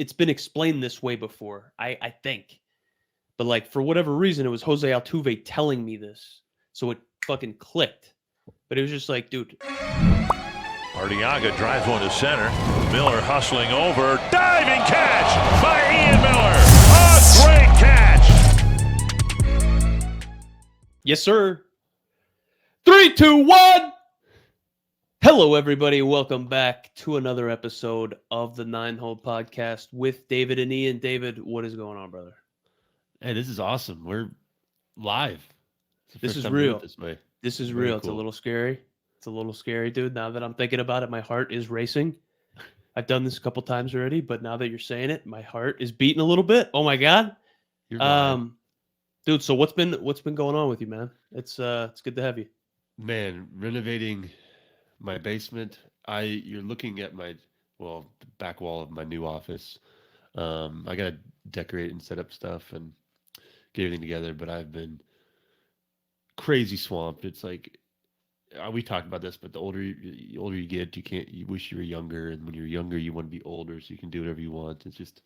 it's been explained this way before, I think. But like for whatever reason, it was Jose Altuve telling me this. So it fucking clicked. But it was just like, dude. Arteaga drives one to center. Miller hustling over. Diving catch by Ian Miller. A great catch. Yes, sir. 3, 2, 1. Hello, everybody. Welcome back to another episode of the Nine Hole Podcast with David and Ian. David, what is going on, brother? Hey, this is awesome. We're live. This is real. This way. This is Very real. cool. It's a little scary. It's a little scary, dude. Now that I'm thinking about it, my heart is racing. I've done this a couple times already, but now that you're saying it, my heart is beating a little bit. Oh my god. You're Dude, so what's been going on with you, man? It's good to have you. Man, renovating my basement. You're looking at the back wall of my new office. I gotta decorate and set up stuff and get everything together, but I've been crazy swamped. It's like we talked about this, but the older you get, you wish you were younger, and when you're younger, you want to be older so you can do whatever you want. It's just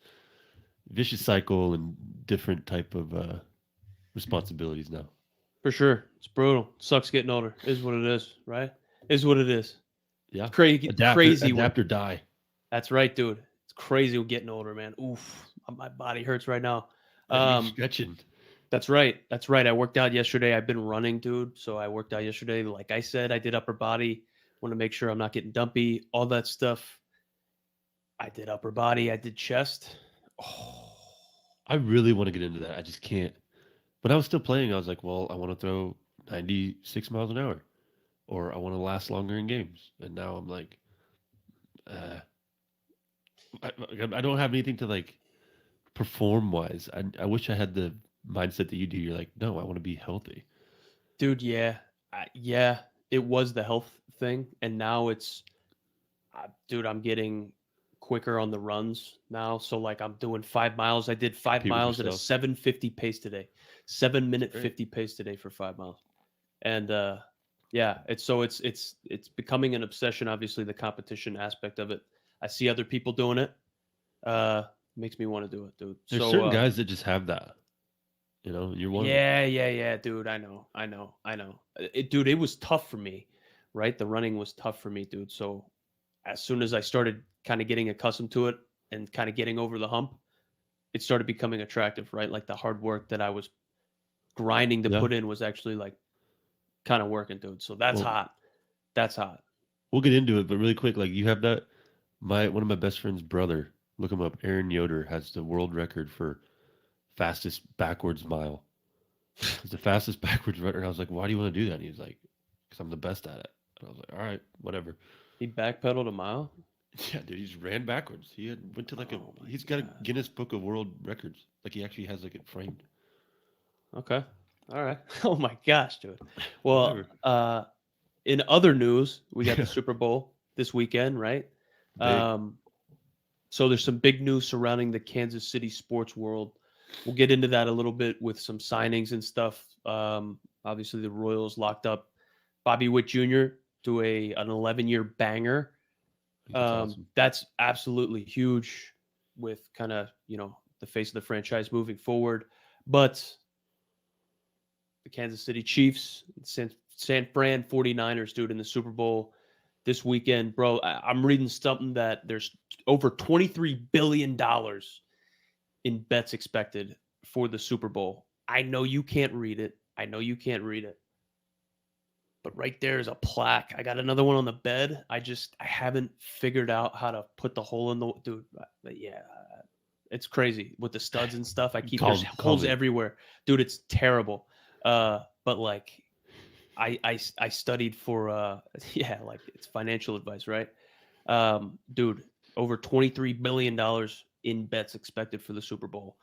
vicious cycle and different type of responsibilities now. For sure. It's brutal. Sucks getting older. Is what it is, right? Is what it is. Yeah. Crazy. Adapt or die. That's right, dude. It's crazy getting older, man. Oof. My body hurts right now. Stretching. That's right. I worked out yesterday. I've been running, dude. So I worked out yesterday. Like I said, I did upper body. Want to make sure I'm not getting dumpy. All that stuff. I did upper body. I did chest. Oh. I really want to get into that. I just can't. When I was still playing, I was like, well, I want to throw 96 miles an hour, or I want to last longer in games. And now I'm like, I don't have anything to like perform wise. I wish I had the mindset that you do. You're like, no, I want to be healthy. Dude, yeah. It was the health thing. And now it's, dude, I'm getting quicker on the runs now. So like I'm doing 5 miles. I did 5 miles at a 7:50 pace today. 7-minute 50 pace today for 5 miles. And it's becoming an obsession, obviously, the competition aspect of it. I see other people doing it. Makes me want to do it, dude. There's certain guys that just have that. You know, you're one. Yeah, dude. I know. Dude, it was tough for me, right? The running was tough for me, dude. So as soon as I started kind of getting accustomed to it and kind of getting over the hump, it started becoming attractive, right? Like the hard work that I was grinding to put in was actually like kind of working, dude. So that's hot. That's hot. We'll get into it, but really quick, like you have that. One of my best friend's brother, look him up, Aaron Yoder, has the world record for fastest backwards mile. He's the fastest backwards runner. And I was like, why do you want to do that? And he was like, because I'm the best at it. And I was like, all right, whatever. He backpedaled a mile? Yeah, dude, he just ran backwards. Went to he's got a Guinness Book of World Records. Like he actually has like it framed. Okay. All right. Oh my gosh, dude. Well, in other news, we got the Super Bowl this weekend, right? So there's some big news surrounding the Kansas City sports world. We'll get into that a little bit with some signings and stuff. Obviously, the Royals locked up Bobby Witt Jr. to an 11-year banger. Awesome. That's absolutely huge with kind of, the face of the franchise moving forward. But the Kansas City Chiefs, San Fran 49ers, dude, in the Super Bowl this weekend, bro. I'm reading something that there's over $23 billion in bets expected for the Super Bowl. I know you can't read it. But right there is a plaque. I got another one on the bed. I haven't figured out how to put the hole in the dude. But yeah, it's crazy with the studs and stuff. I keep there's holes everywhere, dude. It's terrible. But like, I studied for like it's financial advice, right? Dude, over $23 billion in bets expected for the Super Bowl.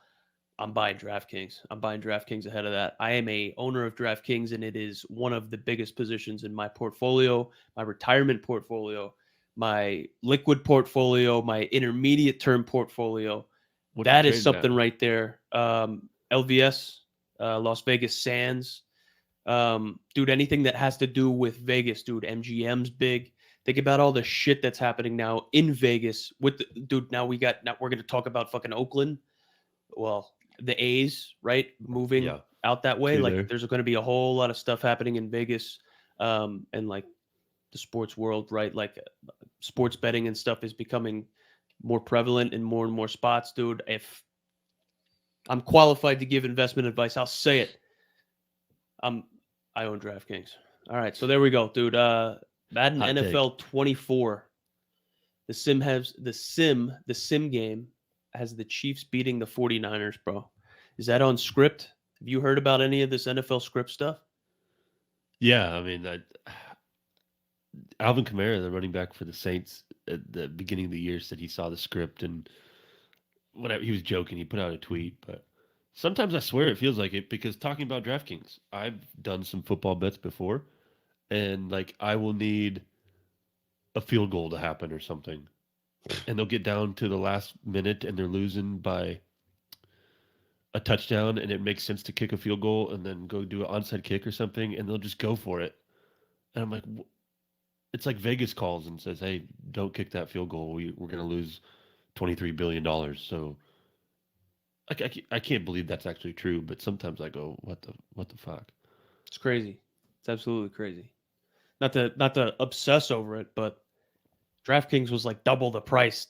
I'm buying DraftKings ahead of that. I am a owner of DraftKings, and it is one of the biggest positions in my portfolio, my retirement portfolio, my liquid portfolio, my intermediate term portfolio. That is something right there. LVS, Las Vegas Sands. Dude, anything that has to do with Vegas, dude. MGM's big. Think about all the shit that's happening now in Vegas with dude. Now we're going to talk about fucking Oakland. Well, the A's, right? Moving out that way. Like there's going to be a whole lot of stuff happening in Vegas, and like the sports world, right? Like sports betting and stuff is becoming more prevalent in more and more spots, dude. If I'm qualified to give investment advice, I'll say it. I own DraftKings. All right, so there we go, dude. Madden Hot NFL 24. The sim game has the Chiefs beating the 49ers, bro. Is that on script? Have you heard about any of this NFL script stuff? Yeah, I mean, Alvin Kamara, the running back for the Saints, at the beginning of the year said he saw the script and whatever. He was joking. He put out a tweet, but sometimes I swear it feels like it because talking about DraftKings, I've done some football bets before, and like I will need a field goal to happen or something, and they'll get down to the last minute and they're losing by a touchdown, and it makes sense to kick a field goal and then go do an onside kick or something, and they'll just go for it. And I'm like, it's like Vegas calls and says, "Hey, don't kick that field goal. We're going to lose $23 billion." So I can't believe that's actually true, but sometimes I go, what the fuck? It's crazy. It's absolutely crazy. Not to obsess over it, but DraftKings was like double the price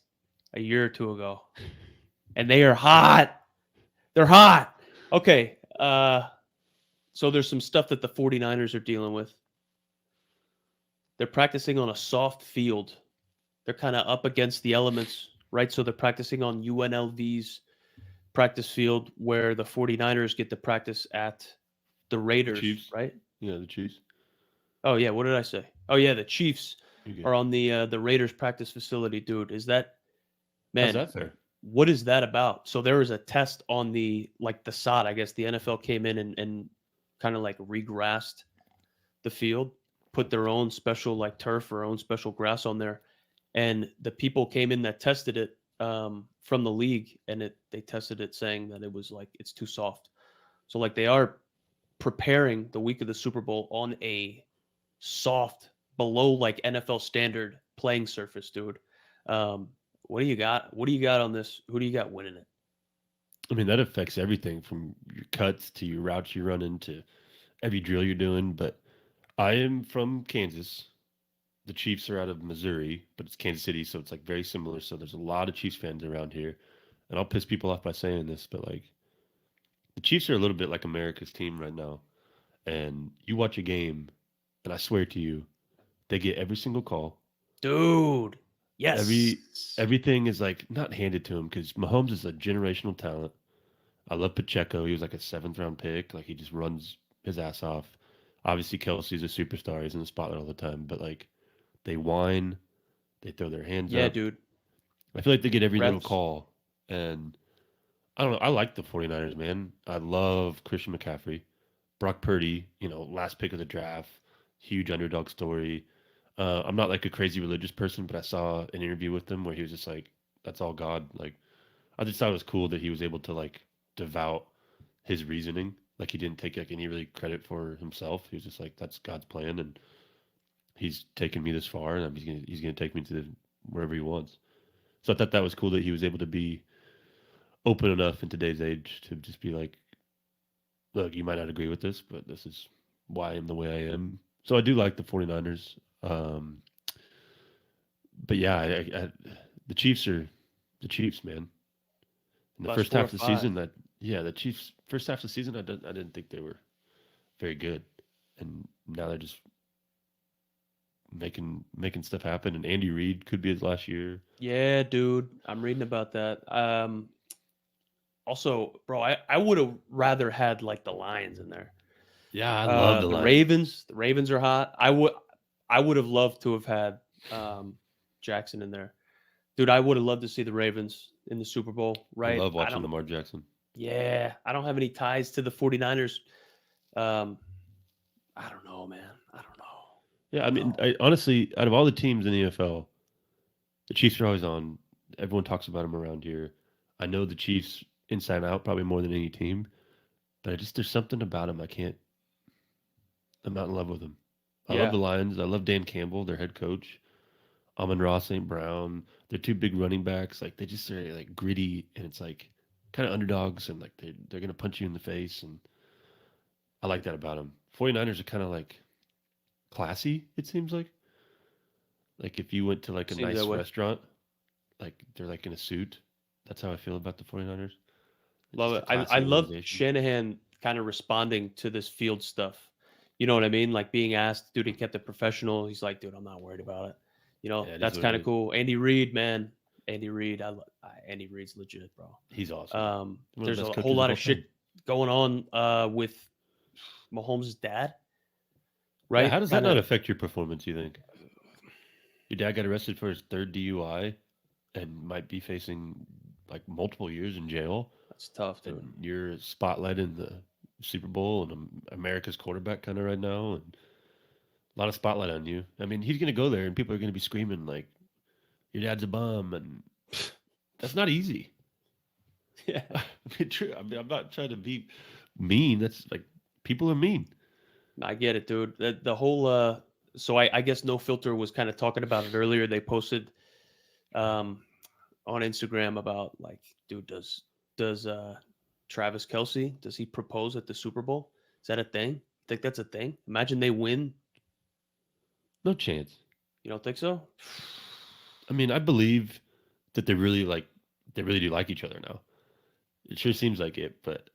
a year or two ago. And they are hot. They're hot. Okay. So there's some stuff that the 49ers are dealing with. They're practicing on a soft field. They're kind of up against the elements, right? So they're practicing on UNLV's practice field where the 49ers get to practice at the Raiders, Chiefs. right? Yeah, the Chiefs. Oh, yeah. What did I say? Oh, yeah. The Chiefs are on the Raiders practice facility, dude. Is that, man? How's that fair? What is that about? So there was a test on the sod. I guess the NFL came in and kind of like regrassed the field, put their own special like turf or own special grass on there. And the people came in that tested it from the league, and they tested it saying that it was like it's too soft. So like they are preparing the week of the Super Bowl on a soft, below like NFL standard playing surface, dude. What do you got? What do you got on this? Who do you got winning it? I mean, that affects everything from your cuts to your routes you run into every drill you're doing. But I am from Kansas. The Chiefs are out of Missouri, but it's Kansas City, so it's like very similar. So there's a lot of Chiefs fans around here. And I'll piss people off by saying this, but like the Chiefs are a little bit like America's team right now. And you watch a game, and I swear to you, they get every single call. Dude, yes. Everything is like not handed to him because Mahomes is a generational talent. I love Pacheco. He was like a 7th-round pick. Like he just runs his ass off. Obviously, Kelsey's a superstar. He's in the spotlight all the time. But like they whine, they throw their hands up. Yeah, dude. I feel like they get every little call. And I don't know. I like the 49ers, man. I love Christian McCaffrey. Brock Purdy, last pick of the draft. Huge underdog story. I'm not like a crazy religious person, but I saw an interview with him where he was just like, that's all God. Like, I just thought it was cool that he was able to like devout his reasoning. Like he didn't take like any really credit for himself. He was just like, that's God's plan. And he's taken me this far and he's going to take me to wherever he wants. So I thought that was cool that he was able to be open enough in today's age to just be like, look, you might not agree with this, but this is why I am the way I am. So I do like the 49ers. But yeah, the Chiefs are the Chiefs, man. In the first half of the season, the Chiefs first half of the season, I didn't think they were very good, and now they're just making stuff happen. And Andy Reid could be his last year. Yeah, dude, I'm reading about that. Also, bro, I would have rather had like the Lions in there. Yeah, I love the Lions. Ravens. The Ravens are hot. I would have loved to have had Jackson in there. Dude, I would have loved to see the Ravens in the Super Bowl, right? I love watching Lamar Jackson. Yeah, I don't have any ties to the 49ers. I don't know, man. I don't know. Yeah, I mean, honestly, out of all the teams in the NFL, the Chiefs are always on. Everyone talks about them around here. I know the Chiefs inside and out probably more than any team, but there's something about them I'm not in love with them. I love the Lions. I love Dan Campbell, their head coach. Amon-Ra St. Brown. They're two big running backs. Like they just are like gritty, and it's like kind of underdogs, and like they're gonna punch you in the face, and I like that about them. 49ers are kind of like classy. It seems like if you went to like a Seems that nice way. restaurant, like they're like in a suit. That's how I feel about the 49ers. It's Love just a it. classy I love organization. Shanahan kind of responding to this field stuff. You know what I mean? Like being asked, dude, he kept it professional. He's like, dude, I'm not worried about it. Yeah, it is That's what it kind of is. cool. Andy Reid, man. Andy Reid, Andy Reid's legit, bro. He's awesome. One of There's the a best whole coaches of lot all of shit time. going on with Mahomes' dad, Yeah, right? how does that Kind not of. affect your performance, you think? Your dad got arrested for his third DUI and might be facing like multiple years in jail, That's tough, dude. and you're spotlighted in the Super Bowl and America's quarterback kind of right now, and a lot of spotlight on you. I mean, he's gonna go there, and people are gonna be screaming like, "Your dad's a bum," and that's not easy. Yeah, I mean, true. I mean, I'm not trying to be mean. That's like people are mean. I get it, dude. The whole so I guess No Filter was kind of talking about it earlier. They posted um on Instagram about like, dude, does Travis Kelsey, does he propose at the Super Bowl? Is that a thing? Think that's a thing? Imagine they win. No chance. You don't think so? I mean, I believe that they really do like each other now. It sure seems like it, but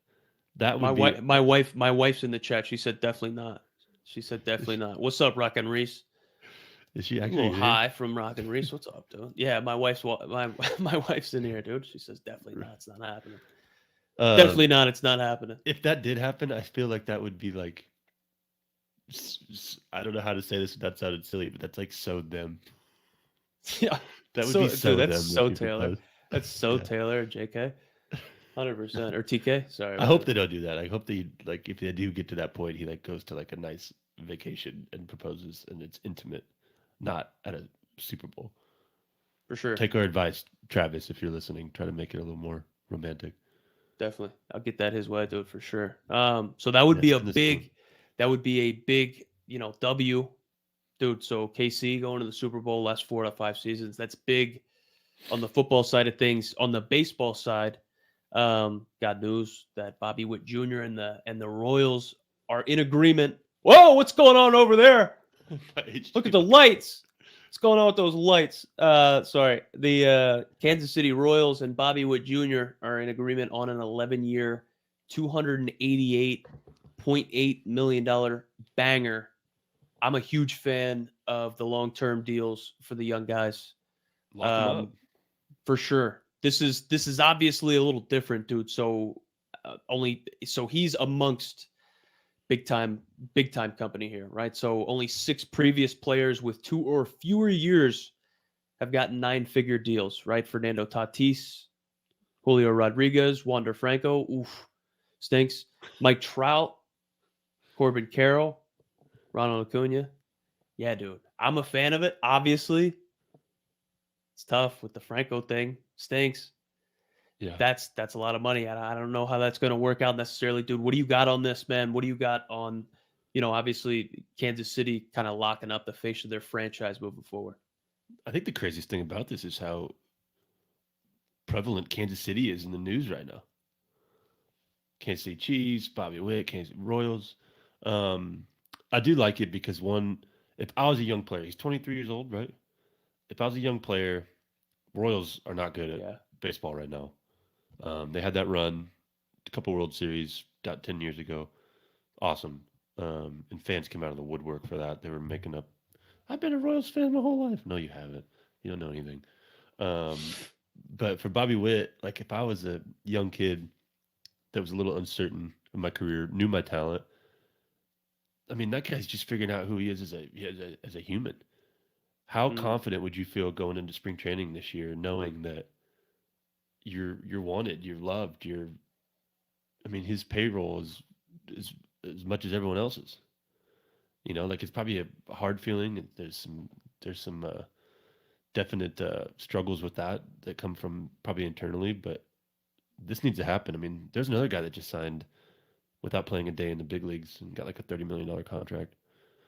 that would be. My wife's in the chat. She said definitely not. She said definitely not. What's up, Rockin' Reese? Is she A actually little here? high from Rockin' Reese. What's up, dude? Yeah, my wife's in here, dude. She says definitely not. It's not happening. Um, Definitely not. It's not happening. if that did happen, I feel like that would be like I don't know how to say this without sounding silly, but that's like so them. Yeah. That would be So, dude, so that's them if so you Taylor. propose. That's so Yeah. Taylor, JK. 100%. Or TK. Sorry I about hope it. they don't do that. I hope they like if they do get to that point, he like goes to like a nice vacation and proposes, and it's intimate, not at a Super Bowl. For sure. Take our advice, Travis, if you're listening. Try to make it a little more romantic. Definitely. I'll get that his way, dude, for sure. So that would Yeah, be a send this to him. big, W, dude. So KC going to the Super Bowl last 4 out of 5 seasons. That's big on the football side of things. On the baseball side, got news that Bobby Witt Jr. and the Royals are in agreement. Whoa, what's going on over there? Look at the lights. What's going on with those lights? Sorry. The Kansas City Royals and Bobby Witt Jr. are in agreement on an 11-year, $288.8 million banger. I'm a huge fan of the long-term deals for the young guys. Lock him up. For sure. This is obviously a little different, dude. So he's amongst big time company here, right? So only 6 previous players with 2 or fewer years have gotten 9-figure deals, right? Fernando Tatis, Julio Rodriguez, Wander Franco, oof, stinks. Mike Trout, Corbin Carroll, Ronald Acuna. Yeah, dude. I'm a fan of it. Obviously, it's tough with the Franco thing. Stinks. Yeah. That's a lot of money. I don't know how that's going to work out necessarily, dude. What do you got on this, man? What do you got on, obviously Kansas City kind of locking up the face of their franchise moving forward? I think the craziest thing about this is how prevalent Kansas City is in the news right now. Kansas City Chiefs, Bobby Witt, Kansas City Royals. I do like it because one, if I was a young player, he's 23 years old, right? If I was a young player, Royals are not good at baseball right now. They had that run, a couple World Series, about 10 years ago. Awesome. And fans came out of the woodwork for that. They were making up, I've been a Royals fan my whole life. No, you haven't. You don't know anything. But for Bobby Witt, like if I was a young kid that was a little uncertain in my career, knew my talent, I mean, that guy's just figuring out who he is as a human. How confident would you feel going into spring training this year, knowing that you're wanted, you're loved, I mean, his payroll is as much as everyone else's. Like it's probably a hard feeling. There's some definite struggles with that come from probably internally, but this needs to happen. I mean, there's another guy that just signed without playing a day in the big leagues and got like a $30 million contract.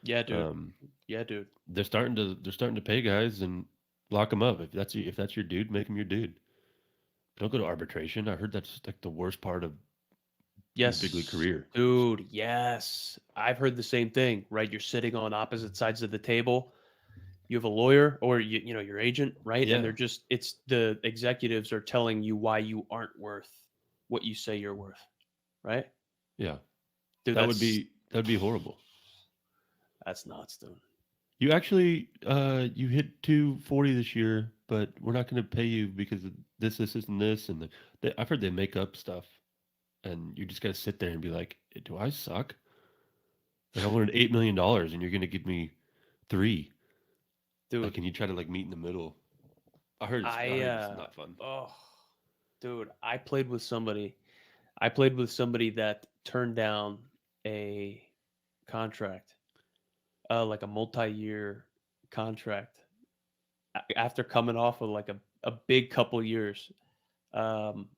Yeah, dude. They're starting to pay guys, and Lock him up. If that's your dude, make him your dude. Don't go to arbitration. I heard that's like the worst part of your big league Yes, career. dude. Yes. I've heard the same thing, right? You're sitting on opposite sides of the table. You have a lawyer or your agent, right? And Yeah, it's the executives are telling you why you aren't worth what you say you're worth, right? yeah. Dude, That'd be horrible. that's nuts, dude. You actually you hit 240 this year, but we're not going to pay you because of this, and this, and I've heard they make up stuff, and you just got to sit there and be like, "Do I suck? Like I wanted $8 million, and you're going to give me 3. Like, Dude, can you try to like meet in the middle?" I I heard it's not fun. oh dude, I played with somebody that turned down a contract, like a multi-year contract after coming off of like a big couple years. Um,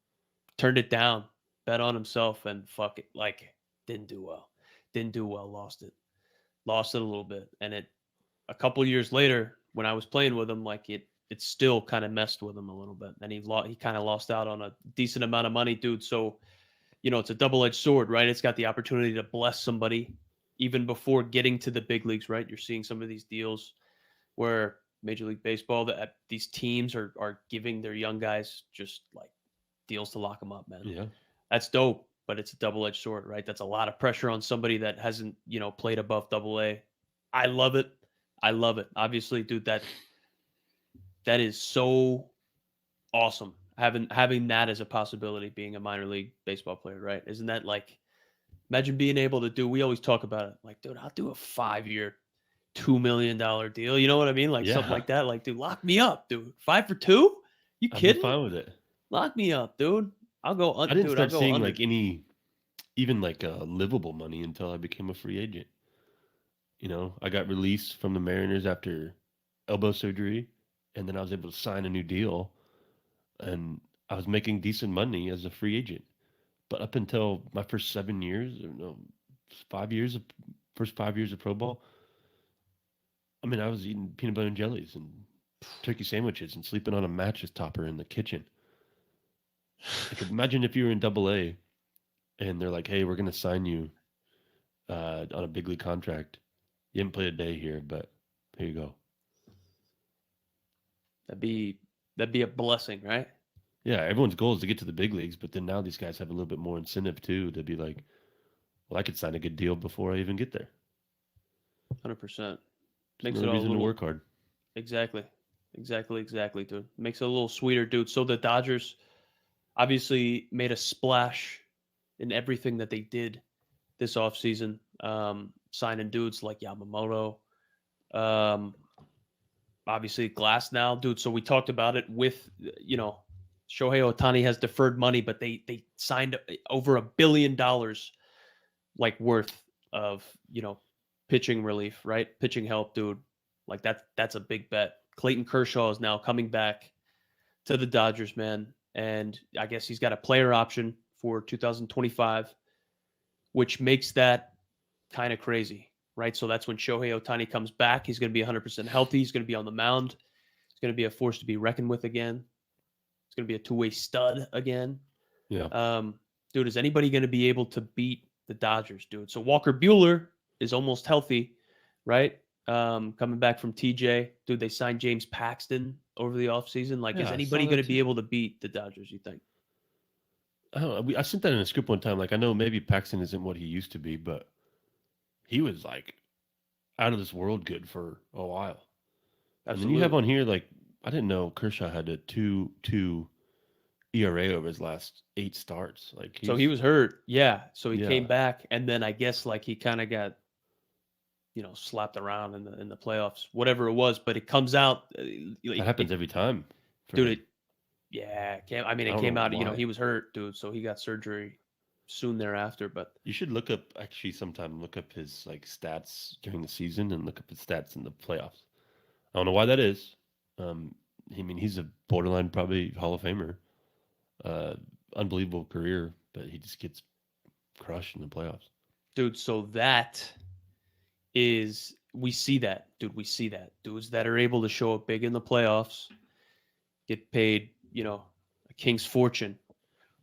Turned it down, bet on himself, and fuck it, like didn't do well. Didn't do well, lost it a little bit. And it a couple years later, when I was playing with him, like it still kind of messed with him a little bit. And he kind of lost out on a decent amount of money, dude. So, it's a double-edged sword, right? It's got the opportunity to bless somebody even before getting to the big leagues, right? You're seeing some of these deals where Major League Baseball, that these teams are giving their young guys just like deals to lock them up, man. Yeah, That's dope, but it's a double-edged sword, right? That's a lot of pressure on somebody that hasn't, played above double A. I love it. I love it. Obviously, dude, that is so awesome. Having that as a possibility, being a minor league baseball player, right? Isn't that like imagine being able to do we always talk about it. Like, dude, I'll do a 5-year $2 million deal. You know what I mean? Like something yeah. like that. Like, dude, lock me up, dude. 5 for 2? You I'd be kidding? fine with it. Lock me up, dude. I didn't I'll start go seeing under. like any even like livable money until I became a free agent. I got released from the Mariners after elbow surgery, and then I was able to sign a new deal, and I was making decent money as a free agent. But up until my first 7 years, or no, 5 years of first 5 years of pro ball, I mean, I was eating peanut butter and jellies and turkey sandwiches and sleeping on a mattress topper in the kitchen. Like, imagine if you were in Double A and they're like, "Hey, we're going to sign you on a big league contract. You haven't played a day here, but here you go." That'd be that'd be a blessing, right? Yeah, everyone's goal is to get to the big leagues, but then now these guys have a little bit more incentive too to be like, "Well, I could sign a good deal before I even get there." 100%. There's Makes no it all a reason to little work hard. exactly. Exactly, dude. Makes it a little sweeter, dude. So the Dodgers obviously made a splash in everything that they did this offseason. Signing dudes like Yamamoto. Um, Obviously Glass now, dude. So we talked about it with Shohei Ohtani has deferred money, but they signed over $1 billion like worth of pitching relief, right? Pitching help, dude. Like that's a big bet. Clayton Kershaw is now coming back to the Dodgers, man, and I guess he's got a player option for 2025, which makes that kind of crazy, right? So that's when Shohei Ohtani comes back. He's going to be 100% healthy. He's going to be on the mound. He's going to be a force to be reckoned with again. It's going to be a two-way stud again. Yeah. Dude, is anybody going to be able to beat the Dodgers, dude? So Walker Buehler is almost healthy, right? Coming back from TJ. Dude, they signed James Paxton over the offseason. Like, Yeah, is I saw anybody that going to be too. able to beat the Dodgers, you think? I don't know. I sent that in a script one time. Like, I know maybe Paxton isn't what he used to be, but he was like out of this world good for a while. And then you have Absolutely. on here like I didn't know Kershaw had a 2.2 ERA over his last 8 starts. Like So he he's was hurt. Yeah. So he yeah. came back, and then I guess like he kind of got slapped around in the playoffs, whatever it was. But it comes out, That happens every time for dude. him. Yeah, I mean, I it don't came know out. why. He was hurt, dude. So he got surgery soon thereafter. But You should look up actually sometime look up his like stats during the season and look up his stats in the playoffs. I don't know why that is. Um, I mean, he's a borderline probably Hall of Famer. Uh, Unbelievable career, but he just gets crushed in the playoffs. dude, so that is we see that, dude. We see that. Dudes that are able to show up big in the playoffs get paid, a king's fortune,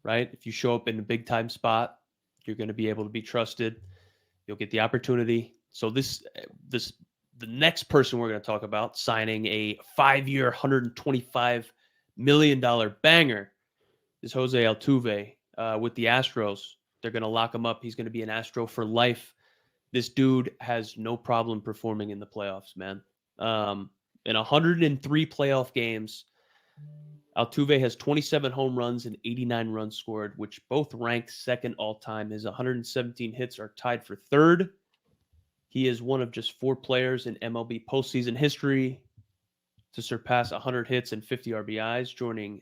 right? If you show up in a big time spot, you're going to be able to be trusted. You'll get the opportunity. So the next person we're going to talk about signing a 5-year, $125 million banger is Jose Altuve with the Astros. They're going to lock him up. He's going to be an Astro for life. This dude has no problem performing in the playoffs, man. In 103 playoff games, Altuve has 27 home runs and 89 runs scored, which both rank second all-time. His 117 hits are tied for third. He is one of just 4 players in MLB postseason history to surpass 100 hits and 50 RBIs, joining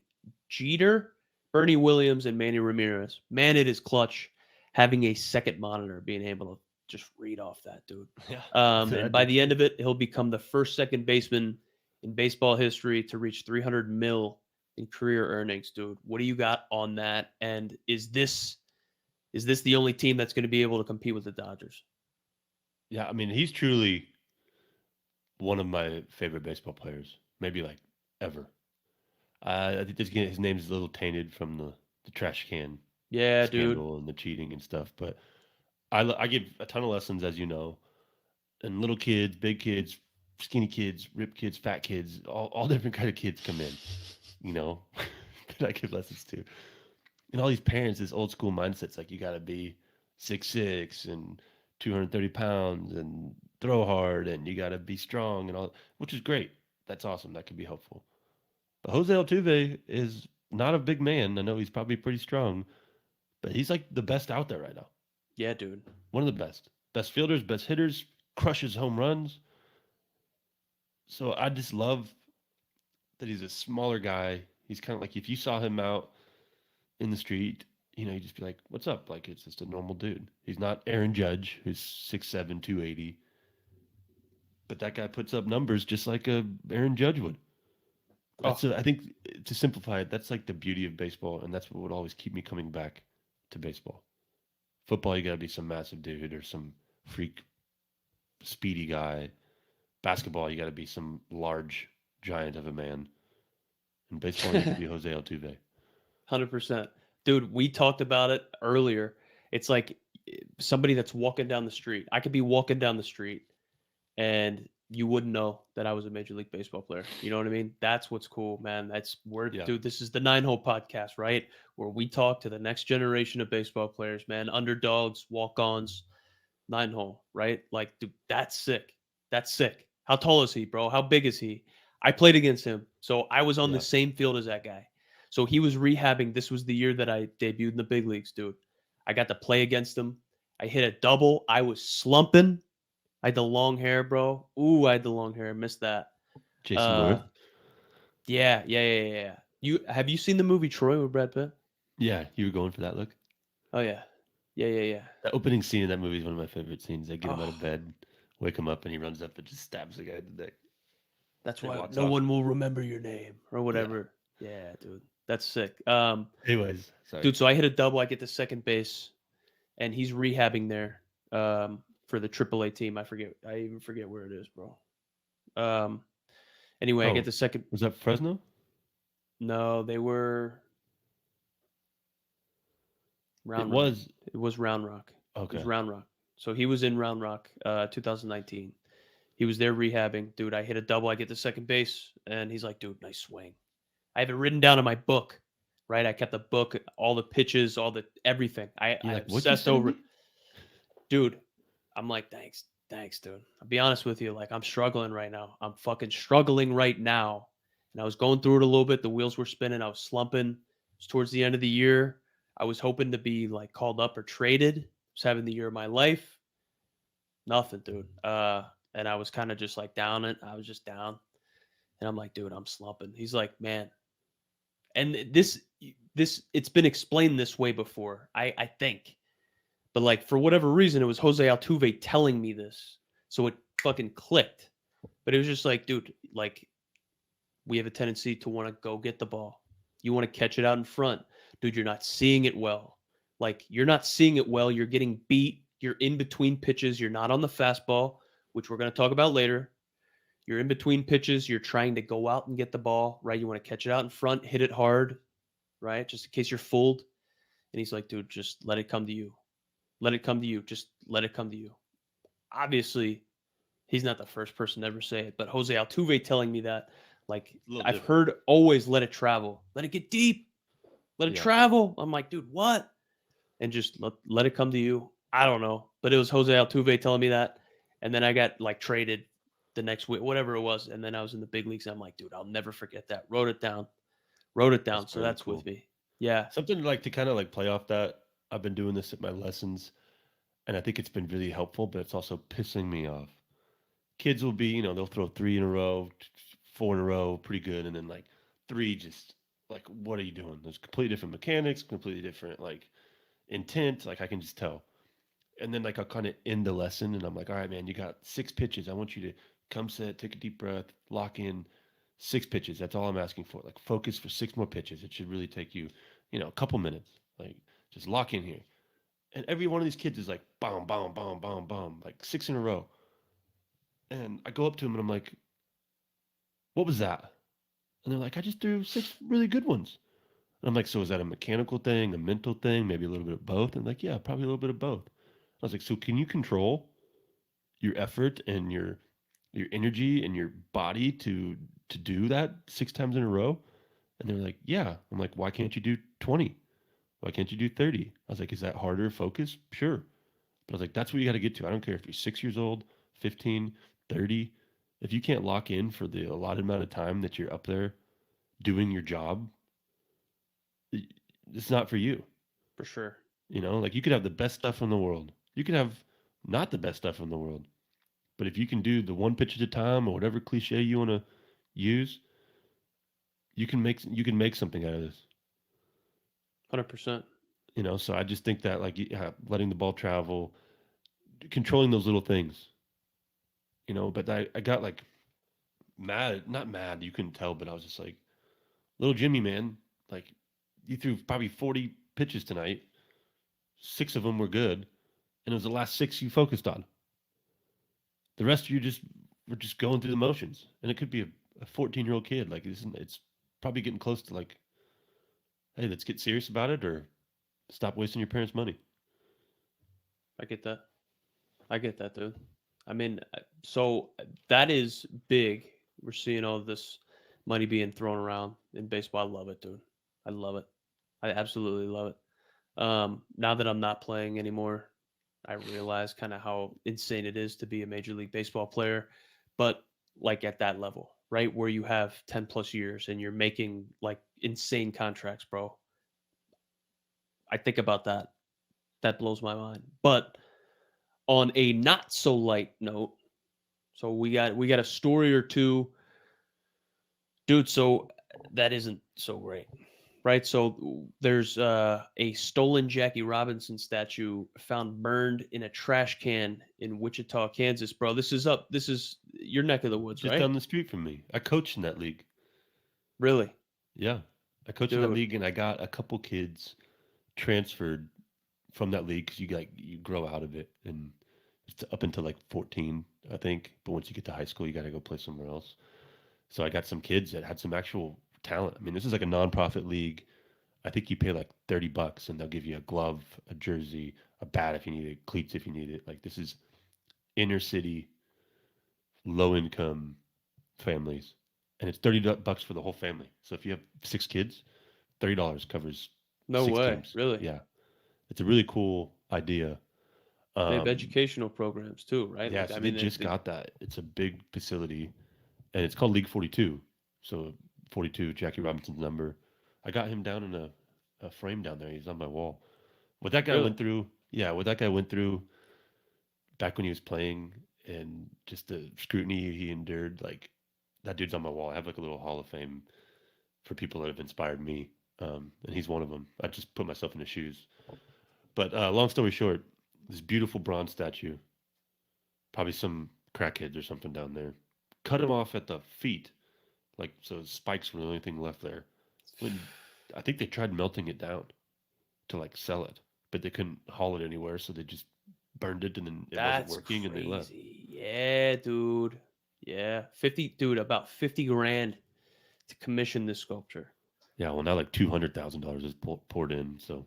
Jeter, Bernie Williams, and Manny Ramirez. Man, it is clutch having a second monitor, being able to just read off that dude. Yeah. And by the end of it, he'll become the first second baseman in baseball history to reach 300 mil in career earnings, dude. What do you got on that? And is this the only team that's going to be able to compete with the Dodgers? Yeah, I mean, he's truly one of my favorite baseball players, maybe like ever. I think his name's a little tainted from the trash can scandal and the cheating and stuff, but I give a ton of lessons, as you know, and little kids, big kids, skinny kids, ripped kids, fat kids, all different kind of kids come in, that I give lessons to. And all these parents, this old school mindset's like, you got to be 6'6" and 230 pounds and throw hard and you got to be strong and all, which is great. That's awesome. That could be helpful. But Jose Altuve is not a big man. I know he's probably pretty strong, but he's like the best out there right now. Yeah, dude. One of the best. Best fielders, best hitters, crushes home runs. So I just love that he's a smaller guy. He's kind of like, if you saw him out in the street, you'd just be like, what's up? Like, it's just a normal dude. He's not Aaron Judge, who's 6'7", 280. But that guy puts up numbers just like Aaron Judge would. I think, to simplify it, that's like the beauty of baseball, and that's what would always keep me coming back to baseball. Football, you got to be some massive dude or some freak speedy guy. Basketball, you got to be some large giant of a man. In baseball, you can be Jose Altuve. 100%. Dude, we talked about it earlier. It's like somebody that's walking down the street. I could be walking down the street and you wouldn't know that I was a Major League Baseball player. You know what I mean? That's what's cool, man. Dude, this is the 9-Hole podcast, right? Where we talk to the next generation of baseball players, man. Underdogs, walk-ons, 9-Hole, right? Like, dude, that's sick. That's sick. How tall is he, bro? How big is he? I played against him. So I was on the same field as that guy. So he was rehabbing. This was the year that I debuted in the big leagues, dude. I got to play against him. I hit a double. I was slumping. I had the long hair, bro. Ooh, I had the long hair. I missed that. Jason North? Yeah. Have you seen the movie Troy with Brad Pitt? Yeah, you were going for that look? Oh, yeah. Yeah. The opening scene of that movie is one of my favorite scenes. They get him out of bed, wake him up, and he runs up and just stabs the guy in the neck. That's why no one will remember your name or whatever. Yeah, dude. That's sick. Anyways, sorry. Dude, so I hit a double. I get to second base, and he's rehabbing there for the AAA team. I even forget where it is, bro. Anyway, I get the second. Was that Fresno? No, they were Round Rock. It was Round Rock. Okay. It was Round Rock. So he was in Round Rock 2019. He was there rehabbing. Dude, I hit a double. I get to second base, and he's like, dude, nice swing. I have it written down in my book, right? I kept the book, all the pitches, all the everything. I obsessed over it. Dude, I'm like, thanks, dude. I'll be honest with you. Like, I'm struggling right now. I'm fucking struggling right now. And I was going through it a little bit. The wheels were spinning. I was slumping. It was towards the end of the year. I was hoping to be like called up or traded. I was having the year of my life. Nothing, dude. And I was kind of just like down it. I was just down. And I'm like, dude, I'm slumping. He's like, man. And this it's been explained this way before, I think. But like, for whatever reason, it was Jose Altuve telling me this. So it fucking clicked. But it was just like, dude, like, we have a tendency to want to go get the ball. You want to catch it out in front. Dude, you're not seeing it well. Like, you're not seeing it well. You're getting beat. You're in between pitches. You're not on the fastball, which we're going to talk about later. You're in between pitches. You're trying to go out and get the ball, right? You want to catch it out in front, hit it hard, right? Just in case you're fooled. And he's like, dude, just let it come to you. Let it come to you. Just let it come to you. Obviously, he's not the first person to ever say it, but Jose Altuve telling me that, like, I've heard always let it travel. Let it get deep. Let it travel. I'm like, dude, what? And just let it come to you. I don't know. But it was Jose Altuve telling me that. And then I got, like, traded the next week, whatever it was. And then I was in the big leagues. And I'm like, dude, I'll never forget that. Wrote it down. That's so that's cool. With me. Yeah. Something like to kind of like play off that. I've been doing this at my lessons, and I think it's been really helpful, but it's also pissing me off. Kids will be, they'll throw 3 in a row, 4 in a row, pretty good. And then like 3, just like, what are you doing? There's completely different mechanics, completely different like intent. Like I can just tell. And then like I'll kind of end the lesson and I'm like, all right, man, you got 6 pitches. I want you to come set, take a deep breath, lock in 6 pitches. That's all I'm asking for. Like focus for 6 more pitches. It should really take you, a couple minutes. Like just lock in here. And every one of these kids is like, boom, boom, boom, boom, boom, like 6 in a row. And I go up to him and I'm like, what was that? And they're like, I just threw 6 really good ones. And I'm like, so is that a mechanical thing, a mental thing, maybe a little bit of both? And like, yeah, probably a little bit of both. I was like, so can you control your effort and your energy and your body to do that 6 times in a row? And they're like, yeah. I'm like, why can't you do 20? Why can't you do 30? I was like, is that harder focus? Sure. But I was like, that's what you got to get to. I don't care if you're 6 years old, 15, 30. If you can't lock in for the allotted amount of time that you're up there doing your job, it's not for you. For sure. Like you could have the best stuff in the world. You could have not the best stuff in the world. But if you can do the 1 pitch at a time or whatever cliche you want to use, you can make something out of this. 100%. So I just think that like letting the ball travel, controlling those little things. But I got like mad, not mad, you couldn't tell, but I was just like, little Jimmy, man, like you threw probably 40 pitches tonight. 6 of them were good. And it was the last 6 you focused on. The rest of you were just going through the motions. And it could be a 14-year-old kid. Like it's probably getting close to like, hey, let's get serious about it or stop wasting your parents' money. I get that, dude. I mean, so that is big. We're seeing all this money being thrown around in baseball. I love it, dude. I love it. I absolutely love it. Now that I'm not playing anymore, I realize kind of how insane it is to be a Major League Baseball player, but like at that level, right? Where you have 10 plus years and you're making like insane contracts, bro. I think about that. That blows my mind. But on a not so light note, so we got a story or two, dude. So that isn't so great, right? So there's a stolen Jackie Robinson statue found burned in a trash can in Wichita, Kansas, bro. This is your neck of the woods, just right? down the street from me. I coached in that league. Really? Yeah, I coached in that league, and I got a couple kids transferred from that league because you grow out of it, and it's up until like 14, I think. But once you get to high school, you got to go play somewhere else. So I got some kids that had some actual talent. I mean, this is like a nonprofit league. I think you pay like $30 and they'll give you a glove, a jersey, a bat if you need it, cleats if you need it. Like this is inner city, low income families, and it's $30 for the whole family. So if you have 6 kids, $30 covers. No 6 way, teams. really? Yeah, it's a really cool idea. They have educational programs too, right? Yeah, like, so they just got that. It's a big facility, and it's called League 42. So 42, Jackie Robinson's number. I got him down in a frame down there. He's on my wall. What that guy went through, back when he was playing, and just the scrutiny he endured, like that dude's on my wall. I have like a little Hall of Fame for people that have inspired me, and he's one of them. I just put myself in his shoes. But long story short, this beautiful bronze statue, probably some crackheads or something down there, cut him off at the feet, like so spikes were the only thing left there. When I think they tried melting it down to like sell it, but they couldn't haul it anywhere, so they just burned it, and then it wasn't working, and they left. Yeah, dude. Yeah, 50, dude, about 50 grand to commission this sculpture. Yeah, well now like $200,000 is poured in, so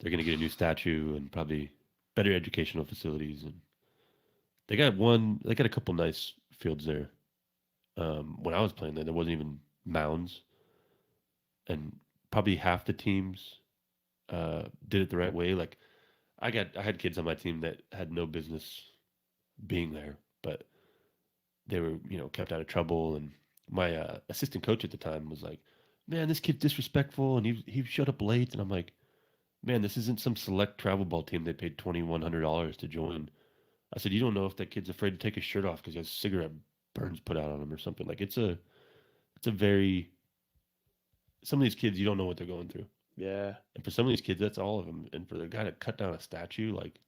they're gonna get a new statue and probably better educational facilities, and they got a couple nice fields there. When I was playing there wasn't even mounds, and probably half the teams did it the right way. Like I had kids on my team that had no business being there, but they were kept out of trouble. And my assistant coach at the time was like, "Man, this kid's disrespectful, and he showed up late." And I'm like, "Man, this isn't some select travel ball team they paid $2,100 to join." I said, "You don't know if that kid's afraid to take his shirt off because he has cigarette burns put out on him or something. Like it's a very some of these kids, you don't know what they're going through. Yeah. And for some of these kids, that's all of them. And for the guy to cut down a statue, like,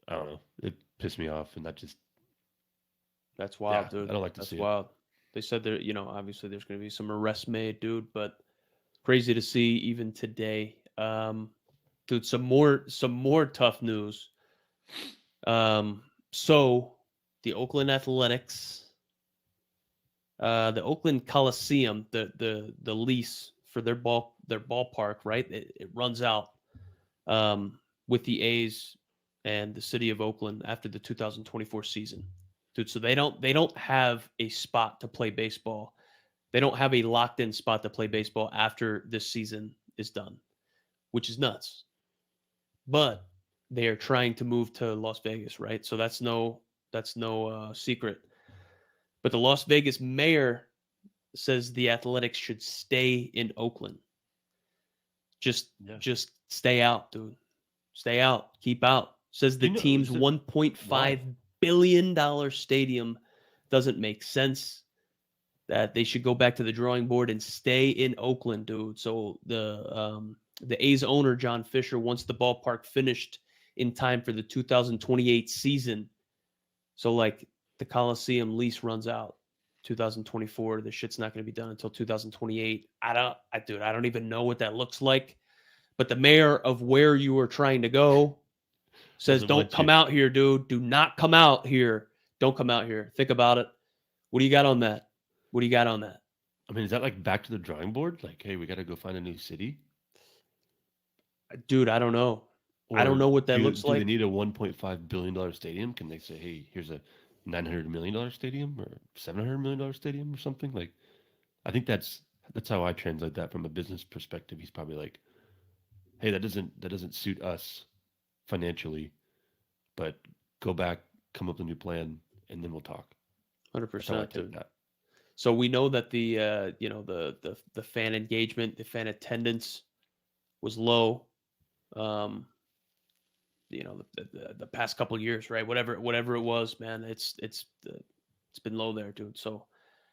I don't know, it pissed me off. And That's wild, yeah, dude. I don't like to That's see wild. They said there, obviously there's going to be some arrests made, dude, but crazy to see even today. Dude, some more tough news. So the Oakland Athletics, the Oakland Coliseum, the lease for their ballpark, right? It runs out with the A's and the city of Oakland after the 2024 season. Dude, so they don't have a spot to play baseball. They don't have a locked in spot to play baseball after this season is done, which is nuts. But they are trying to move to Las Vegas, right? So that's no secret. But the Las Vegas mayor says the Athletics should stay in Oakland. Just stay out, dude. Stay out. Keep out. Says the team's $1.5 billion stadium doesn't make sense. That they should go back to the drawing board and stay in Oakland, dude. So the A's owner, John Fisher, wants the ballpark finished in time for the 2028 season. So like the Coliseum lease runs out 2024. The shit's not going to be done until 2028. I don't even know what that looks like. But the mayor of where you are trying to go says, don't come out here, dude. Do not come out here. Don't come out here. Think about it. What do you got on that? What do you got on that? I mean, is that like back to the drawing board? Like, hey, we got to go find a new city? Dude, I don't know. I don't know what that looks like. Do they need a $1.5 billion stadium? Can they say, hey, here's a $900 million stadium or $700 million stadium or something? Like, I think that's how I translate that from a business perspective. He's probably like, hey, that doesn't suit us financially, but go back, come up with a new plan, and then we'll talk. 100%, dude. So we know that the the fan engagement, the fan attendance was low. The past couple of years, right? Whatever it was, man, it's been low there, dude. So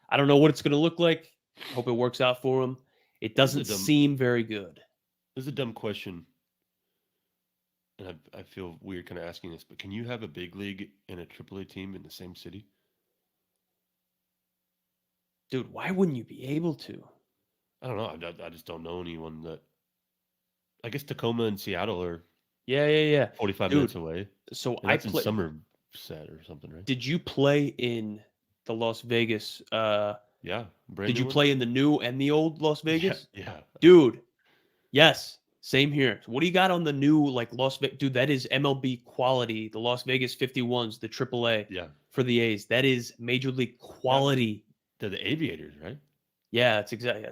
I don't know what it's going to look like. Hope it works out for him. It doesn't seem very good. This is a dumb question, and I feel weird kind of asking this, but can you have a big league and a AAA team in the same city? Dude, why wouldn't you be able to? I don't know. I just don't know anyone that. I guess Tacoma and Seattle are. Yeah. 45 minutes away. So I played in Somerset or something, right? Did you play in the Las Vegas? Yeah. Did you play in the new and the old Las Vegas? Yeah. Dude, yes. Same here. So what do you got on the new Las Vegas? Dude, that is MLB quality. The Las Vegas 51s, the AAA. Yeah. For the A's, that is major league quality. They're the Aviators, right? Yeah, that's exactly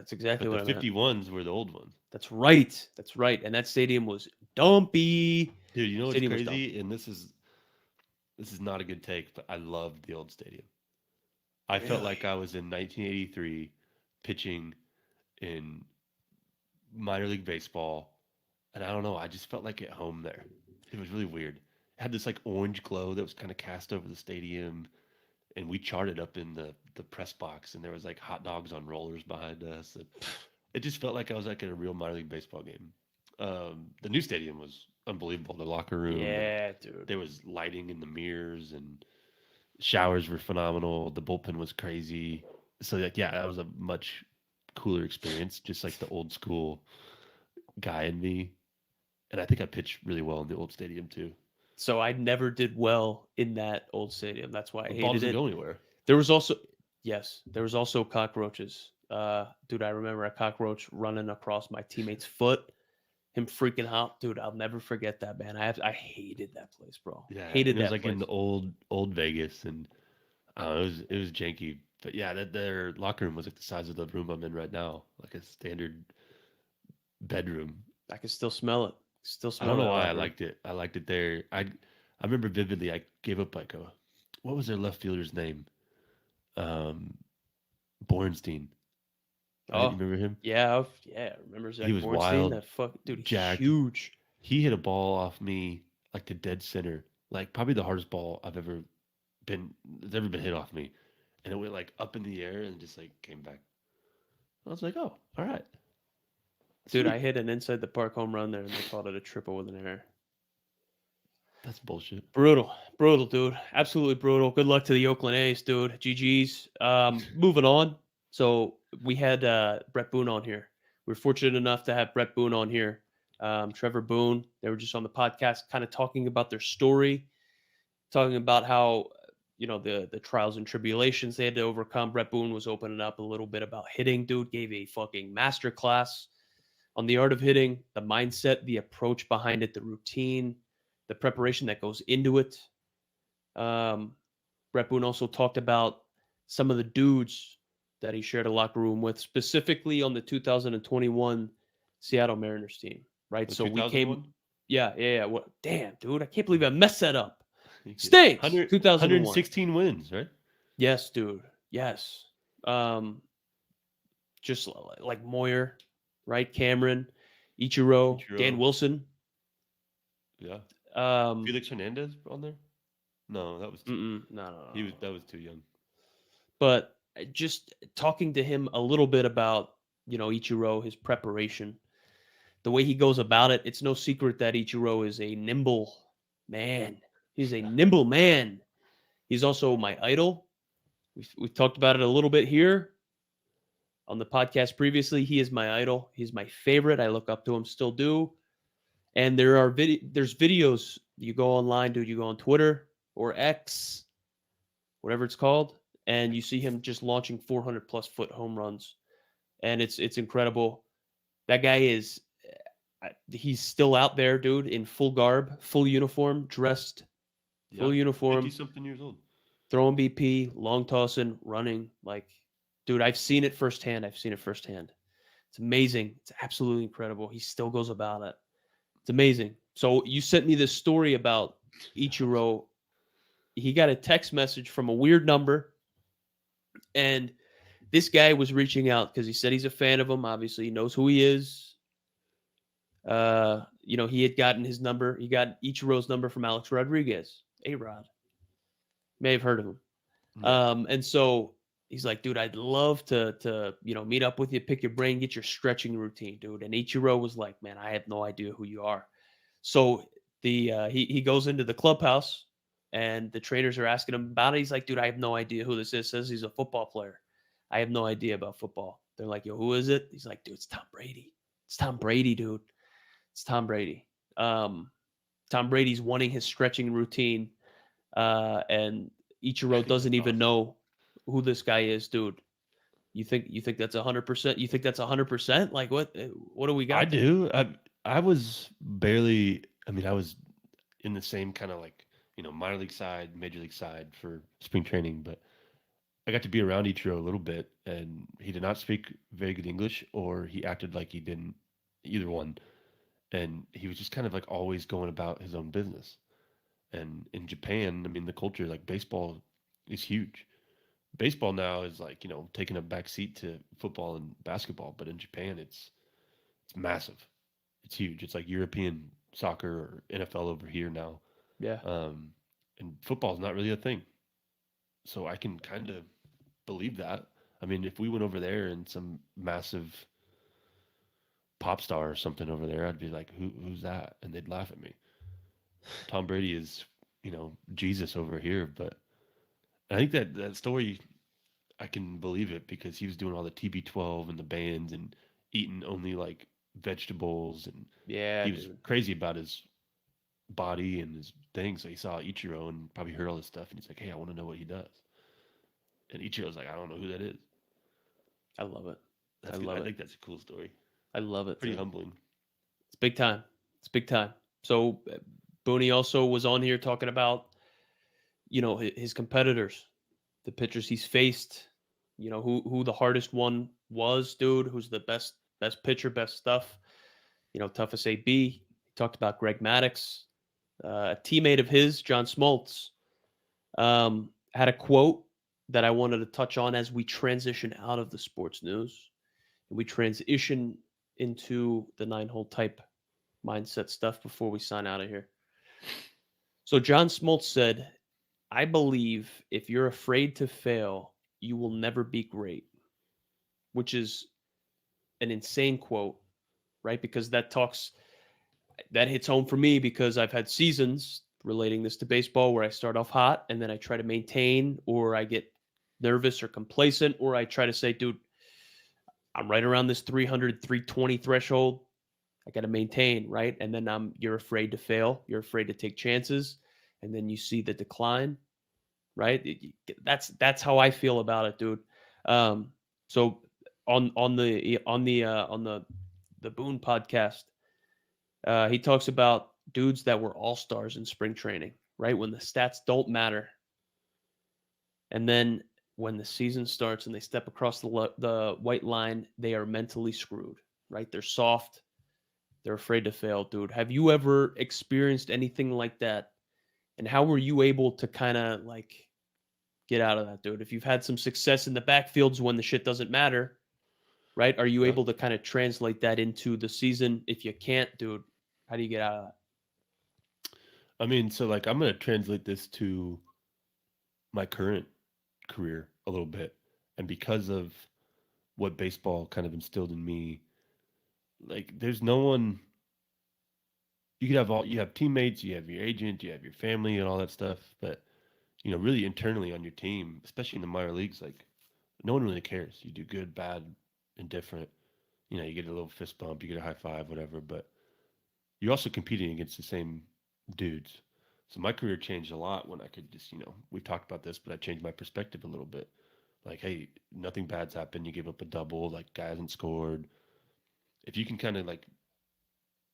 what I meant. The 51s were the old ones. That's right. And that stadium was dumpy. Dude, you know what's crazy? And this is not a good take, but I loved the old stadium. I felt like I was in 1983 pitching in minor league baseball, and I don't know, I just felt like at home there. It was really weird. It had this like orange glow that was kind of cast over the stadium, and we charted up in the press box, and there was like hot dogs on rollers behind us. And it just felt like I was like at a real minor league baseball game. The new stadium was unbelievable. The locker room, dude. There was lighting in the mirrors, and showers were phenomenal. The bullpen was crazy. So that was a much cooler experience. Just like the old school guy in me, and I think I pitched really well in the old stadium too. So I never did well in that old stadium. That's why I The ball hated doesn't it. go anywhere. There was also there was also cockroaches. Dude, I remember a cockroach running across my teammate's foot. Him freaking out, dude. I'll never forget that, man. I hated that place, bro. Yeah, Hated and it was that like in place. the old Vegas, and it was janky. But yeah, that their locker room was like the size of the room I'm in right now, like a standard bedroom. I can still smell it. Still I smell don't know that why I locker room. liked it. I liked it there. I remember vividly. I gave up like a what was their left fielder's name? Um, Bornstein. You Oh, remember him? yeah. Remember He Zach was Bornstein? wild, That fuck, dude. He's jacked. huge. He hit a ball off me like the dead center, like probably the hardest ball that's ever been hit off me, and it went like up in the air and just like came back. I was like, oh, all right, Dude, I sweet. hit an inside the park home run there, and they called it a triple with an error. That's bullshit. Brutal, brutal, dude. Absolutely brutal. Good luck to the Oakland A's, dude. GG's. Moving on. So we had Brett Boone on here. We are fortunate enough to have Brett Boone on here. Trevor Boone. They were just on the podcast, kind of talking about their story, talking about how the trials and tribulations they had to overcome. Brett Boone was opening up a little bit about hitting. Dude gave a fucking master class on the art of hitting, the mindset, the approach behind it, the routine, the preparation that goes into it. Um, Brett Boone also talked about some of the dudes that he shared a locker room with, specifically on the 2021 Seattle Mariners team. Right, The so we came, 2001, yeah. What? Damn, dude, I can't believe I messed that up. you get Stinks. 100, 2001. 116 wins, right? Yes, dude. Yes. Um, just like Moyer, right? Cameron, Ichiro, Dan Ichiro, Wilson. yeah. Um, Felix Hernandez on there? No, that was no. that was too young. But just talking to him a little bit about Ichiro, his preparation, the way he goes about it. It's no secret that Ichiro is a nimble man. He's a nimble man. He's also my idol. We've talked about it a little bit here on the podcast previously. He is my idol. He's my favorite. I look up to him, still do. And there's videos. You go online, dude. You go on Twitter or X, whatever it's called, and you see him just launching 400 plus foot home runs, and it's incredible. That guy is he's still out there, dude, in full garb, full uniform, dressed, Yeah, full 50 uniform, something years old. throwing BP, long tossing, running. Like, dude, I've seen it firsthand. It's amazing. It's absolutely incredible. He still goes about it. It's amazing. So you sent me this story about Ichiro. He got a text message from a weird number, and this guy was reaching out because he said he's a fan of him. Obviously, he knows who he is. He had gotten his number. He got Ichiro's number from Alex Rodriguez, A-Rod. May have heard of him. Yeah. And so he's like, dude, I'd love to meet up with you, pick your brain, get your stretching routine, dude. And Ichiro was like, man, I have no idea who you are. So he goes into the clubhouse and the trainers are asking him about it. He's like, dude, I have no idea who this is. Says he's a football player. I have no idea about football. They're like, yo, who is it? He's like, dude, it's Tom Brady. It's Tom Brady, dude. It's Tom Brady. Tom Brady's wanting his stretching routine. And Ichiro think doesn't that's even awesome. know who this guy is, dude. You think that's 100%? You think that's 100%? Like what do we got? I do. I was barely. I mean, I was in the same kind of like minor league side, major league side for spring training, but I got to be around Ichiro a little bit, and he did not speak very good English, or he acted like he didn't. Either one, and he was just kind of like always going about his own business. And in Japan, I mean, the culture, like baseball, is huge. Baseball now is like taking a back seat to football and basketball, but in Japan, it's massive. It's huge. It's like European soccer or NFL over here now. Yeah. And football's not really a thing. So I can kind of believe that. I mean, if we went over there and some massive pop star or something over there, I'd be like, who's that? And they'd laugh at me. Tom Brady is, Jesus over here. But I think that story, I can believe it because he was doing all the TB12 and the bands and eating only like vegetables, and Yeah, he was dude. crazy about his body and his thing. So he saw Ichiro and probably heard all this stuff, and he's like, "Hey, I want to know what he does." And Ichiro's like, "I don't know who that is." I love it. That's good. I think that's a cool story. I love it. Pretty humbling. It's big time. It's big time. So Booney also was on here talking about, his competitors, the pitchers he's faced, who the hardest one was, dude, who's the best pitcher, best stuff, toughest AB. He talked about Greg Maddux, a teammate of his, John Smoltz, had a quote that I wanted to touch on as we transition out of the sports news and we transition into the 9-hole type mindset stuff before we sign out of here. So John Smoltz said, "I believe if you're afraid to fail, you will never be great," which is an insane quote, right? Because that hits home for me because I've had seasons relating this to baseball where I start off hot and then I try to maintain, or I get nervous or complacent, or I try to say, dude, I'm right around this 300, 320 threshold. I got to maintain, right? And then you're afraid to fail. You're afraid to take chances. And then you see the decline, right? That's how I feel about it, dude. So on the Boone podcast, he talks about dudes that were all-stars in spring training, right? When the stats don't matter. And then when the season starts and they step across the white line, they are mentally screwed, right? They're soft. They're afraid to fail, dude. Have you ever experienced anything like that? And how were you able to kind of like get out of that, dude? If you've had some success in the backfields when the shit doesn't matter, right? Are you able to kind of translate that into the season? If you can't, dude, how do you get out of that? I mean, so like I'm going to translate this to my current career a little bit. And because of what baseball kind of instilled in me, like there's no one, you have teammates, you have your agent, you have your family and all that stuff, but really internally on your team, especially in the minor leagues, like no one really cares. You do good, bad, indifferent. You get a little fist bump, you get a high five, whatever, but you're also competing against the same dudes. So my career changed a lot when I could just, we've talked about this, but I changed my perspective a little bit. Like, hey, nothing bad's happened. You gave up a double, like guy hasn't scored. If you can kind of like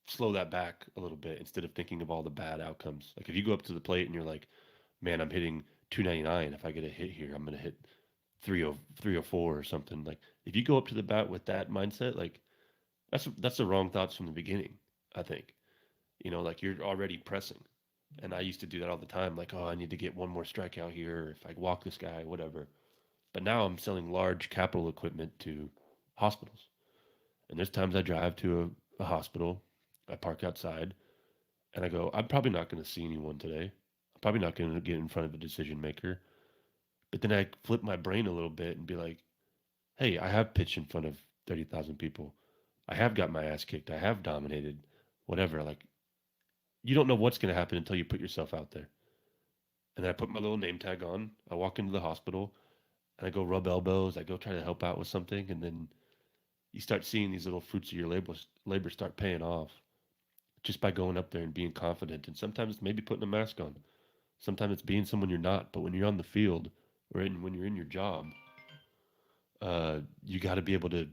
slow that back a little bit instead of thinking of all the bad outcomes. Like if you go up to the plate and you're like, man, I'm hitting 299. If I get a hit here, I'm gonna hit 304 or something. Like if you go up to the bat with that mindset, like that's the wrong thoughts from the beginning, I think. Like you're already pressing. And I used to do that all the time, like, oh, I need to get one more strikeout here, if I walk this guy, whatever. But now I'm selling large capital equipment to hospitals. And there's times I drive to a hospital, I park outside, and I go, I'm probably not going to see anyone today. I'm probably not going to get in front of a decision maker. But then I flip my brain a little bit and be like, hey, I have pitched in front of 30,000 people. I have got my ass kicked. I have dominated, whatever. Like, you don't know what's going to happen until you put yourself out there. And then I put my little name tag on. I walk into the hospital and I go rub elbows. I go try to help out with something. And then you start seeing these little fruits of your labor start paying off just by going up there and being confident. And sometimes it's maybe putting a mask on. Sometimes it's being someone you're not. But when you're on the field or when you're in your job, you got to be able to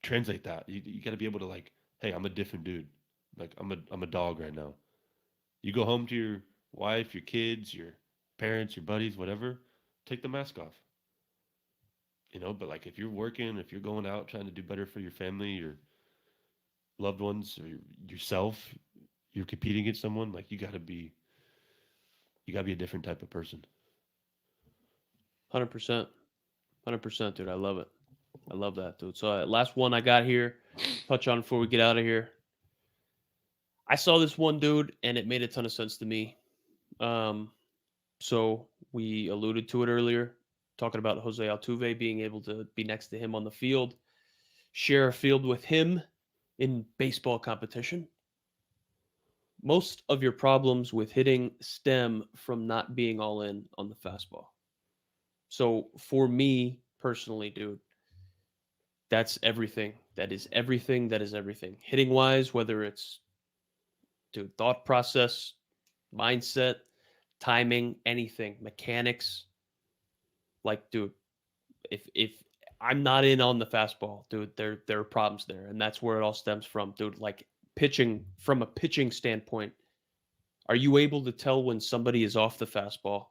translate that. You got to be able to like, hey, I'm a different dude. Like I'm a dog right now. You go home to your wife, your kids, your parents, your buddies, whatever. Take the mask off. But like if you're working, if you're going out trying to do better for your family, your loved ones, or yourself, you're competing against someone. Like you gotta be a different type of person. 100%. 100%, dude. I love it. I love that, dude. So last one I got here, touch on before we get out of here. I saw this one, dude, and it made a ton of sense to me. So we alluded to it earlier, talking about Jose Altuve being able to be next to him on the field, share a field with him in baseball competition. Most of your problems with hitting stem from not being all in on the fastball. So for me personally, dude, that's everything. That is everything. That is everything. Hitting wise, whether it's dude, thought process, mindset, timing, anything, mechanics. Like, dude, if I'm not in on the fastball, dude, there are problems there, and that's where it all stems from, dude. Like pitching, from a pitching standpoint, are you able to tell when somebody is off the fastball?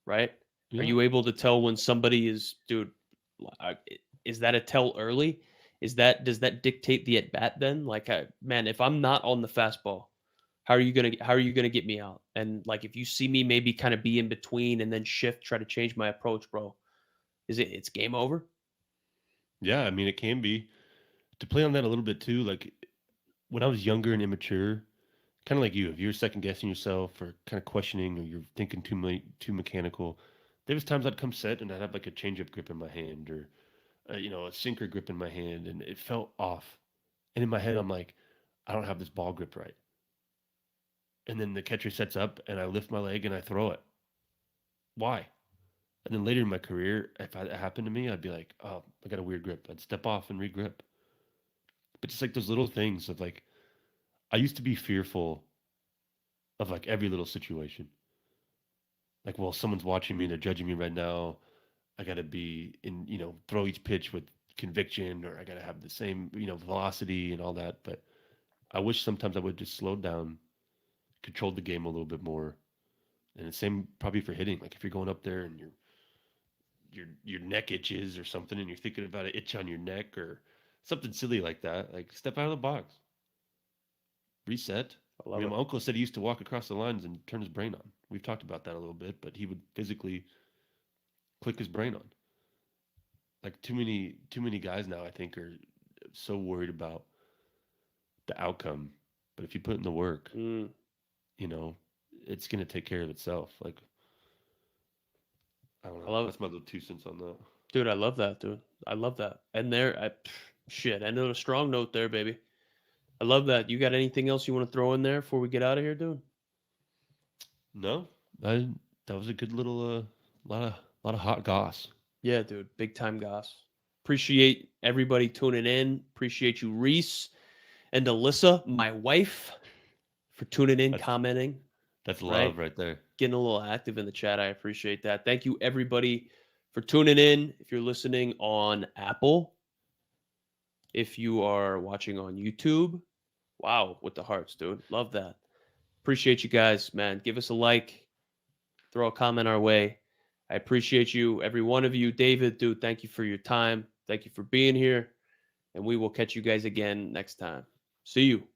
Right? Yeah. Are you able to tell when somebody is, dude? Is that a tell early? Does that dictate the at bat then? Like, man, if I'm not on the fastball, how are you gonna get me out? And like, if you see me maybe kind of be in between and then shift, try to change my approach, bro, it's game over? Yeah, I mean, it can be. To play on that a little bit too, like when I was younger and immature, kind of like you, if you're second guessing yourself or kind of questioning or you're thinking too mechanical, there was times I'd come set and I'd have like a changeup grip in my hand or a sinker grip in my hand, and it felt off. And in my head, I'm like, I don't have this ball grip right. And then the catcher sets up, and I lift my leg and I throw it. Why? And then later in my career, if that happened to me, I'd be like, oh, I got a weird grip. I'd step off and regrip. But just like those little things of like, I used to be fearful of like every little situation. Like, well, someone's watching me, they're judging me right now. I got to be in, throw each pitch with conviction, or I got to have the same, velocity and all that. But I wish sometimes I would just slow down, control the game a little bit more. And the same probably for hitting. Like if you're going up there and your neck itches or something, and you're thinking about an itch on your neck or something silly like that, like step out of the box, reset. I love it. My uncle said he used to walk across the lines and turn his brain on. We've talked about that a little bit, but he would physically click his brain on. Like too many guys now, I think, are so worried about the outcome. But if you put in the work, it's gonna take care of itself. Like I don't know. I love That's my little 2 cents on that. Dude, I love that, dude. I love that. And shit, ended on a strong note there, baby. I love that. You got anything else you want to throw in there before we get out of here, dude? No, that was a good little lot of hot goss. Yeah, dude. Big time goss. Appreciate everybody tuning in. Appreciate you, Reese and Alyssa, my wife, for tuning in, commenting. That's love right there. Getting a little active in the chat. I appreciate that. Thank you, everybody, for tuning in. If you're listening on Apple, if you are watching on YouTube, wow, with the hearts, dude. Love that. Appreciate you guys, man. Give us a like. Throw a comment our way. I appreciate you, every one of you. David, dude, thank you for your time. Thank you for being here. And we will catch you guys again next time. See you.